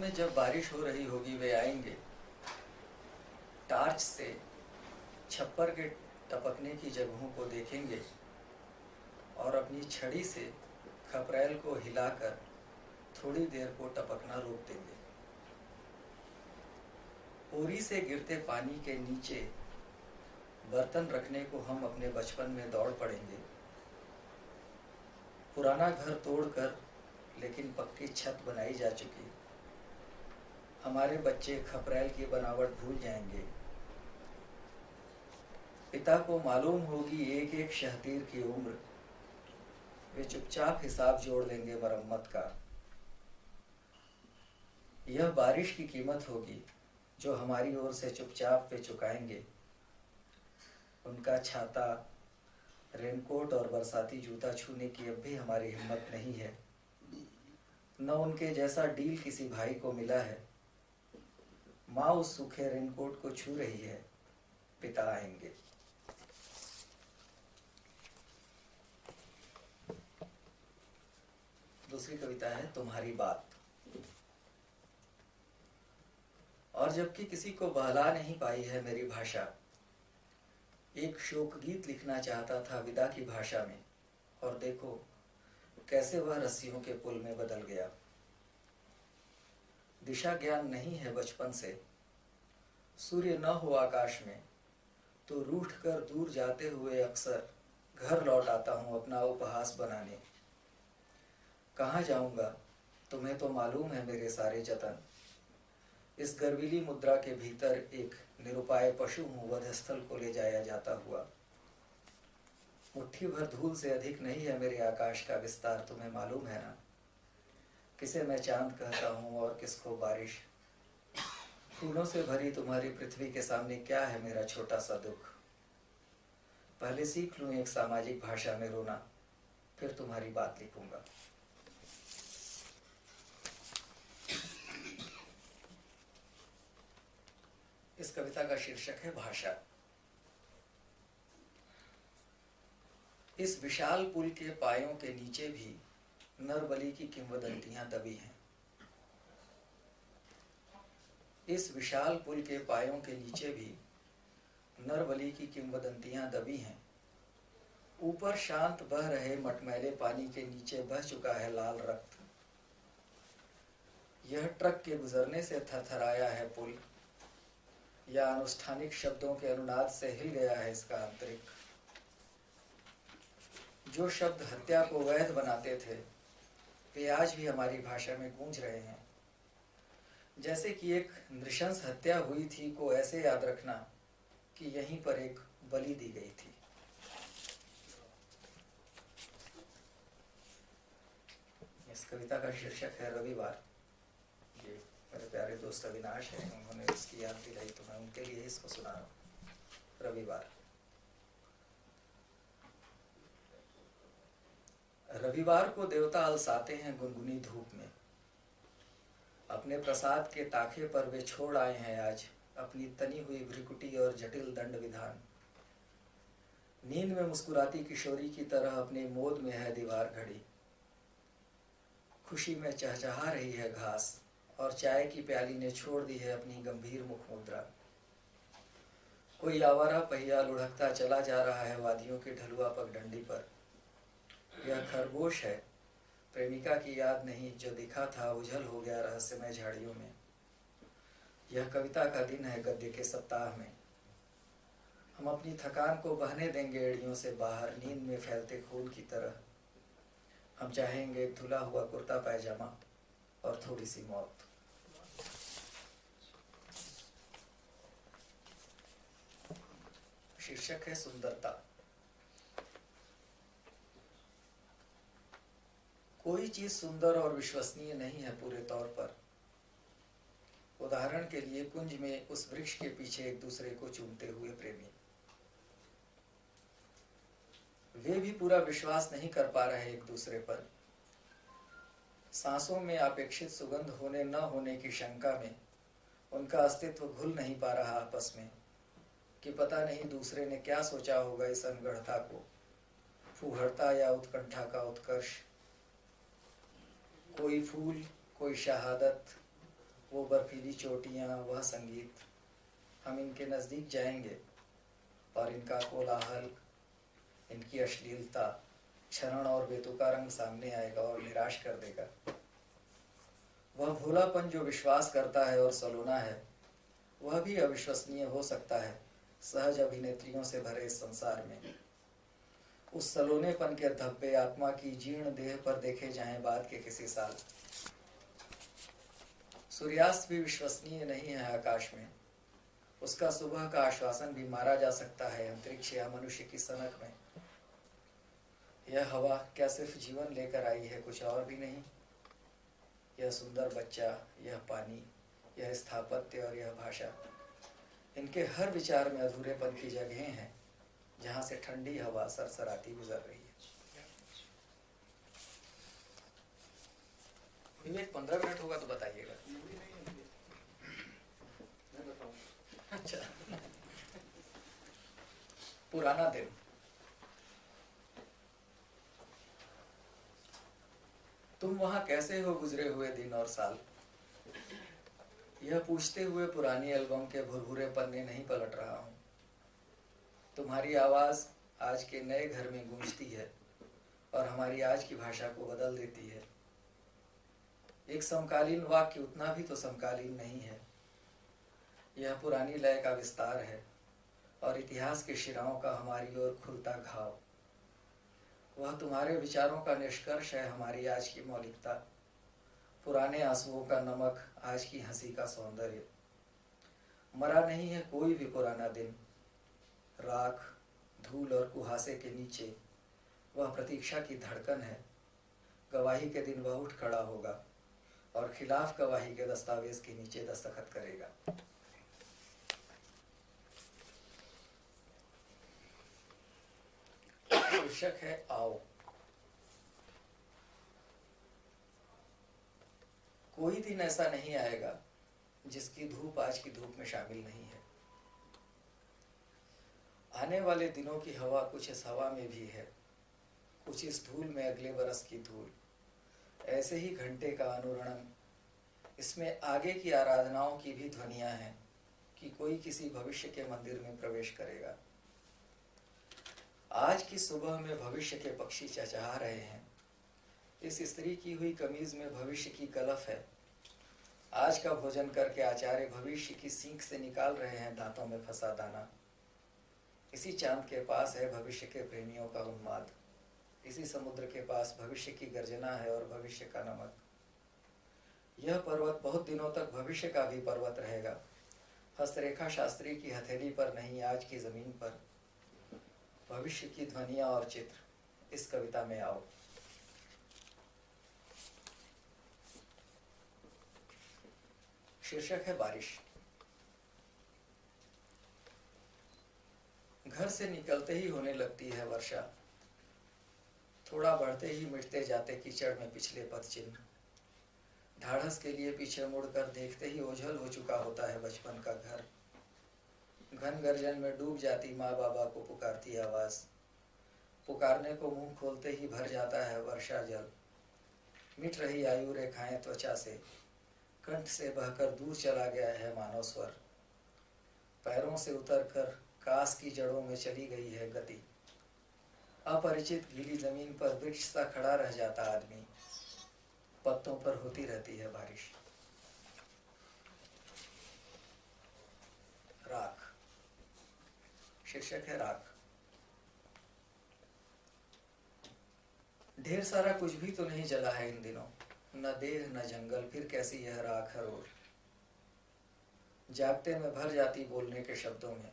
में जब बारिश हो रही होगी वे आएंगे, टार्च से छप्पर के टपकने की जगहों को देखेंगे और अपनी छड़ी से खपरेल को हिलाकर थोड़ी देर को टपकना रोक देंगे। ओरी से गिरते पानी के नीचे बर्तन रखने को हम अपने बचपन में दौड़ पड़ेंगे। पुराना घर तोड़कर लेकिन पक्की छत बनाई जा चुकी, हमारे बच्चे खपरेल की बनावट भूल जाएंगे। पिता को मालूम होगी एक एक शहतीर की उम्र, वे चुपचाप हिसाब जोड़ लेंगे मरम्मत का। यह बारिश की कीमत होगी जो हमारी ओर से चुपचाप वे चुकाएंगे। उनका छाता, रेनकोट और बरसाती जूता छूने की अब भी हमारी हिम्मत नहीं है। न उनके जैसा डील किसी भाई को मिला है। माँ उस सूखे रेनकोट को छू रही है, पिता आएंगे। दूसरी कविता है तुम्हारी बात। और जबकि किसी को बहला नहीं पाई है मेरी भाषा, एक शोक गीत लिखना चाहता था विदा की भाषा में, और देखो कैसे वह रस्सियों के पुल में बदल गया। दिशा ज्ञान नहीं है बचपन से, सूर्य न हो आकाश में तो रूठ कर दूर जाते हुए अक्सर घर लौट आता हूँ अपना उपहास बनाने। कहाँ जाऊंगा तुम्हें तो मालूम है मेरे सारे जतन। इस गर्वीली मुद्रा के भीतर एक निरुपाय पशु हूँ वधस्थल को ले जाया जाता हुआ। मुट्ठी भर धूल से अधिक नहीं है मेरे आकाश का विस्तार, तुम्हें मालूम है ना। किसे मैं चांद कहता हूँ और किसको बारिश। फूलों से भरी तुम्हारी पृथ्वी के सामने क्या है मेरा छोटा सा दुख। पहले सीख लूँ एक सामाजिक भाषा में रोना, फिर तुम्हारी बात लिखूंगा। इस कविता का शीर्षक है भाषा। इस विशाल पुल के पायों के नीचे भी नरबली की किंवदंतियां दबी हैं। इस विशाल पुल के पायों के नीचे भी नरबली की किंवदंतियां दबी हैं। ऊपर शांत बह रहे मटमैले पानी के नीचे बह चुका है लाल रक्त। यह ट्रक के गुजरने से थरथराया है पुल, या अनुष्ठानिक शब्दों के अनुनाद से हिल गया है इसका आंतरिक। जो शब्द हत्या को वैध बनाते थे वे आज भी हमारी भाषा में गूंज रहे हैं। जैसे कि एक नृशंस हत्या हुई थी को ऐसे याद रखना कि यहीं पर एक बलि दी गई थी। इस कविता का शीर्षक है रविवार। ये मेरे प्यारे दोस्त अविनाश हैं, उन्होंने इसकी याद दिलाई तो मैं उनके लिए इसको सुना रहा हूँ। रविवार। रविवार को देवता अलसाते हैं गुनगुनी धूप में। अपने प्रसाद के ताखे पर वे छोड़ आए हैं आज अपनी तनी हुई भ्रिकुटी और जटिल दंड विधान। नींद में मुस्कुराती किशोरी की तरह अपने मोद में है दीवार घड़ी। खुशी में चहचहा रही है घास और चाय की प्याली ने छोड़ दी है अपनी गंभीर मुख मुद्रा। कोई आवारा पहिया लुढ़कता चला जा रहा है वादियों के ढलुआ पगडंडी पर। यह खरगोश है, प्रेमिका की याद नहीं, जो दिखा था उझल हो गया रहस्यमय झाड़ियों में। यह कविता का दिन है गद्य के सप्ताह में। हम अपनी थकान को बहने देंगे एड़ियों से बाहर नींद में फैलते खून की तरह। हम चाहेंगे एक धुला हुआ कुर्ता पैजामा और थोड़ी सी मौत। शीर्षक है सुंदरता। कोई चीज सुंदर और विश्वसनीय नहीं है पूरे तौर पर। उदाहरण के लिए कुंज में उस वृक्ष के पीछे एक दूसरे को चूमते हुए प्रेमी। वे भी पूरा विश्वास नहीं कर पा रहे एक दूसरे पर। सांसों में अपेक्षित सुगंध होने न होने की शंका में उनका अस्तित्व घुल नहीं पा रहा आपस में कि पता नहीं दूसरे ने क्या सोचा होगा इस अनगढ़ता को, फूहड़ता या उत्कंठा का उत्कर्ष। कोई फूल, कोई शहादत, वो बर्फीली चोटियाँ, वह संगीत, हम इनके नज़दीक जाएंगे और इनका कोलाहल, इनकी अश्लीलता, क्षरण और बेतुका रंग सामने आएगा और निराश कर देगा। वह भोलापन जो विश्वास करता है और सलोना है, वह भी अविश्वसनीय हो सकता है सहज अभिनेत्रियों से भरे इस संसार में। उस सलोनेपन के धब्बे आत्मा की जीर्ण देह पर देखे जाएं बाद के किसी साल। सूर्यास्त भी विश्वसनीय नहीं है आकाश में, उसका सुबह का आश्वासन भी मारा जा सकता है अंतरिक्ष या मनुष्य की सनक में। यह हवा क्या सिर्फ जीवन लेकर आई है, कुछ और भी नहीं? यह सुंदर बच्चा, यह पानी, यह स्थापत्य और यह भाषा, इनके हर विचार में अधूरेपन की जगहें हैं जहाँ से ठंडी हवा सरसराती गुजर रही है। विवेक 15 मिनट होगा तो बताइएगा। अच्छा। पुराना दिन। तुम वहां कैसे हो गुजरे हुए दिन और साल? यह पूछते हुए पुरानी एल्बम के भुरभुरे पन्ने नहीं पलट रहा हूं। तुम्हारी आवाज आज के नए घर में गूंजती है और हमारी आज की भाषा को बदल देती है। एक समकालीन वाक्य उतना भी तो समकालीन नहीं है। यह पुरानी लय का विस्तार है और इतिहास के शिराओं का हमारी ओर खुलता घाव। वह तुम्हारे विचारों का निष्कर्ष है हमारी आज की मौलिकता, पुराने आंसुओं का नमक, आज की हंसी का सौंदर्य। मरा नहीं है कोई भी पुराना दिन। राख, धूल और कुहासे के नीचे वह प्रतीक्षा की धड़कन है। गवाही के दिन वह उठ खड़ा होगा और खिलाफ गवाही के दस्तावेज के नीचे दस्तखत करेगा। शीर्षक है आओ। कोई दिन ऐसा नहीं आएगा जिसकी धूप आज की धूप में शामिल नहीं है। आने वाले दिनों की हवा कुछ इस हवा में भी है, कुछ इस धूल में अगले बरस की धूल। ऐसे ही घंटे का अनुरणन, इसमें आगे की आराधनाओं की भी ध्वनियां हैं कि कोई किसी भविष्य के मंदिर में प्रवेश करेगा। आज की सुबह में भविष्य के पक्षी चहचहा रहे हैं। इस स्त्री की हुई कमीज में भविष्य की कलफ है। आज का भोजन करके आचार्य भविष्य की सींख से निकाल रहे हैं दांतों में फंसा दाना। इसी चांद के पास है भविष्य के प्रेमियों का उन्माद। इसी समुद्र के पास भविष्य की गर्जना है और भविष्य का नमक। यह पर्वत बहुत दिनों तक भविष्य का भी पर्वत रहेगा। हस्तरेखा शास्त्री की हथेली पर नहीं, आज की जमीन पर भविष्य की ध्वनियां और चित्र इस कविता में आओ। शीर्षक है बारिश। घर से निकलते ही होने लगती है वर्षा, थोड़ा बढ़ते ही मिटते जाते कीचड़ में पिछले पद चिन्ह। ढाढ़स के लिए पीछे मुड़कर देखते ही ओझल हो चुका होता है बचपन का घर। घन गर्जन में डूब जाती माँ बाबा को पुकारती आवाज। पुकारने को मुंह खोलते ही भर जाता है वर्षा जल। मिट रही आयु रेखाएं त्वचा से, कंठ से बहकर दूर चला गया है मानव स्वर। पैरों से उतरकर कास की जड़ों में चली गई है गति। अपरिचित गीली जमीन पर वृक्ष सा खड़ा रह जाता आदमी। पत्तों पर होती रहती है बारिश। राख। शीर्षक है राख। ढेर सारा कुछ भी तो नहीं जला है इन दिनों, न देह न जंगल, फिर कैसी यह राख है रोड। जागते में भर जाती बोलने के शब्दों में।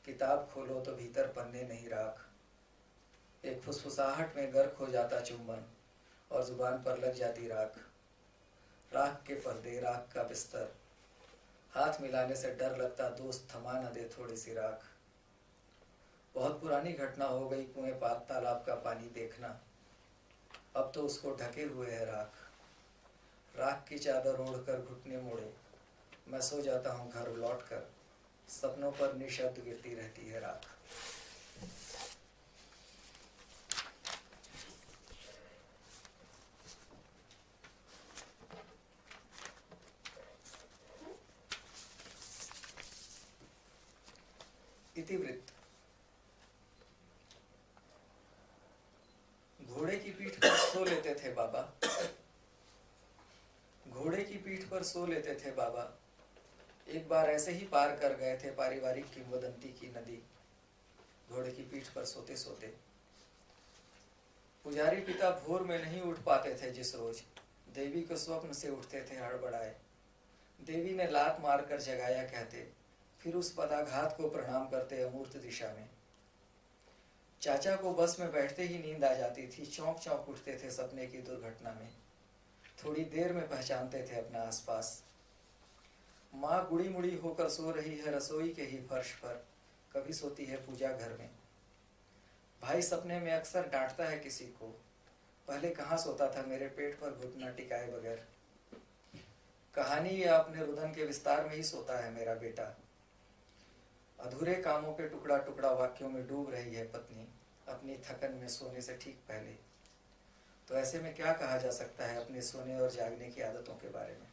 किताब खोलो तो भीतर पन्ने नहीं राख। एक फुसफुसाहट में गर्क हो जाता चुंबन और जुबान पर लग जाती राख। राख के पर्दे, राख का बिस्तर, हाथ मिलाने से डर लगता दोस्त थमा न दे थोड़ी सी राख। बहुत पुरानी घटना हो गई कुएं पात तालाब का पानी देखना, अब तो उसको ढके हुए है राख। राख की चादर ओढ़कर घुटने मोड़े मैं सो जाता हूँ घर लौटकर, सपनों पर निशब्द गिरती रहती है राख। इतिवृत्त। घोड़े की पीठ पर सो लेते थे बाबा, घोड़े की पीठ पर सो लेते थे बाबा। एक बार ऐसे ही पार कर गए थे पारिवारिक किंवदंती की नदी, घोड़े की पीठ पर सोते सोते। पुजारी पिता भोर में नहीं उठ पाते थे जिस रोज, देवी को स्वप्न से उठते थे हड़बड़ाए। देवी ने लात मारकर जगाया कहते, फिर उस पदाघात को प्रणाम करते अमूर्त दिशा में। चाचा को बस में बैठते ही नींद आ जाती थी, चौंक चौंक उठते थे सपने की दुर्घटना में। थोड़ी देर में पहचानते थे अपना आसपास। माँ गुड़ी मुड़ी होकर सो रही है रसोई के ही फर्श पर, कभी सोती है पूजा घर में। भाई सपने में अक्सर डांटता है किसी को, पहले कहाँ सोता था मेरे पेट पर घुटना टिकाए बगैर। कहानी या अपने रुदन के विस्तार में ही सोता है मेरा बेटा। अधूरे कामों के टुकड़ा टुकड़ा वाक्यों में डूब रही है पत्नी, अपनी थकन में सोने से ठीक पहले। तो ऐसे में क्या कहा जा सकता है अपने सोने और जागने की आदतों के बारे में?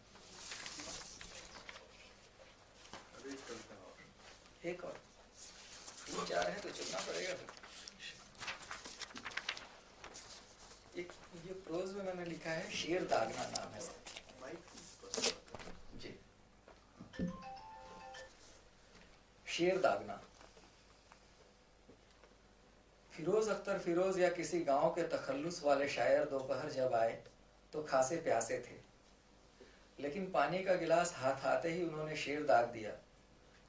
एक और 3-4 है तो चुनना पड़ेगा। एक ये प्रोज में मैंने लिखा है, शेर दागना नाम है जी। शेर दागना। फिरोज अख्तर फिरोज या किसी गांव के तखल्लुस वाले शायर दोपहर जब आए तो खासे प्यासे थे, लेकिन पानी का गिलास हाथ आते ही उन्होंने शेर दाग दिया,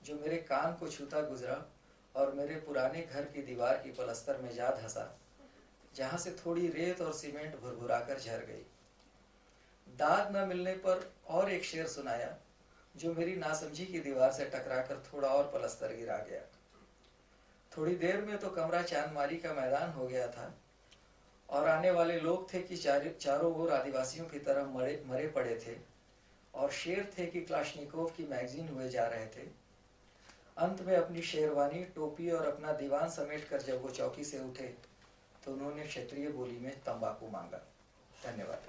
जो मेरे कान को छूता गुजरा और मेरे पुराने घर की दीवार की पलस्तर में जा धंसा, जहां से थोड़ी रेत और सीमेंट भुरभुराकर झर गई। दाग न मिलने पर और एक शेर सुनाया, जो मेरी नासमझी की दीवार से टकराकर थोड़ा और पलस्तर गिरा गया। थोड़ी देर में तो कमरा चांदमारी का मैदान हो गया था और आने वाले लोग थे कि चारों ओर आदिवासियों की तरह मरे पड़े थे, और शेर थे कि क्लाशनिकोव की मैगजीन हुए जा रहे थे। अंत में अपनी शेरवानी, टोपी और अपना दीवान समेट कर जब वो चौकी से उठे तो उन्होंने क्षेत्रीय बोली में तंबाकू मांगा। धन्यवाद।